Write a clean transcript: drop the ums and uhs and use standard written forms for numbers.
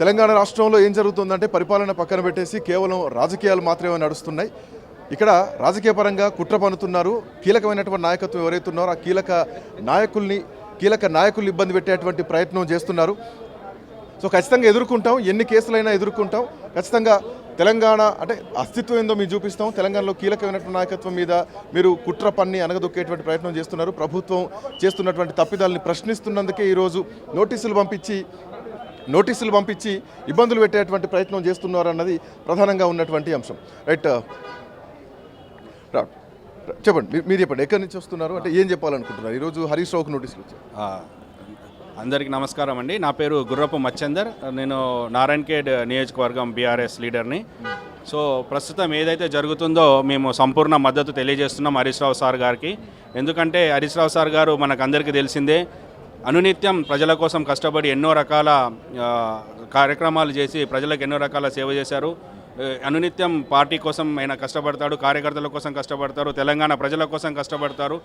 తెలంగాణ రాష్ట్రంలో ఏం జరుగుతుందంటే పరిపాలన పక్కన పెట్టేసి కేవలం రాజకీయాలు మాత్రమే నడుస్తున్నాయి. ఇక్కడ రాజకీయ పరంగా కుట్ర పన్నుతున్నారు. కీలకమైనటువంటి నాయకత్వం ఎవరైతే ఉన్నారో ఆ కీలక నాయకుల్ని ఇబ్బంది పెట్టేటువంటి ప్రయత్నం చేస్తున్నారు. సో ఖచ్చితంగా ఎదుర్కొంటాం, ఎన్ని కేసులైనా ఎదుర్కొంటాం. ఖచ్చితంగా తెలంగాణ అంటే అస్తిత్వం ఏందో మీరు చూపిస్తాం. తెలంగాణలో కీలకమైనటువంటి నాయకత్వం మీద మీరు కుట్ర పన్ని అనగదొక్కేటువంటి ప్రయత్నం చేస్తున్నారు. ప్రభుత్వం చేస్తున్నటువంటి తప్పిదాలని ప్రశ్నిస్తున్నందుకే ఈరోజు నోటీసులు పంపించి ఇబ్బందులు పెట్టేటువంటి ప్రయత్నం చేస్తున్నారు అన్నది ప్రధానంగా ఉన్నటువంటి అంశం. రైట్, చెప్పండి, మీరు చెప్పండి, ఎక్కడి నుంచి వస్తున్నారు, అంటే ఏం చెప్పాలనుకుంటున్నారు? ఈరోజు హరీష్ రావుకు నోటీసులు వచ్చాయి. అందరికీ నమస్కారం అండి. నా పేరు గుర్రపు మచ్చందర్. నేను నారాయణఖేడ్ నియోజకవర్గం బీఆర్ఎస్ లీడర్ని. సో ప్రస్తుతం ఏదైతే జరుగుతుందో మేము సంపూర్ణ మద్దతు తెలియజేస్తున్నాం హరీష్ రావు సార్ గారికి. ఎందుకంటే హరీష్ రావు సార్ గారు మనకు అందరికీ తెలిసిందే, అనునిత్యం ప్రజల కోసం కష్టపడి ఎన్నో రకాల కార్యక్రమాలు చేసి ప్రజలకు ఎన్నో రకాల సేవ చేశారు. అనునిత్యం పార్టీ కోసం ఆయన కష్టపడతాడు, కార్యకర్తల కోసం కష్టపడతారు, తెలంగాణ ప్రజల కోసం కష్టపడతారు.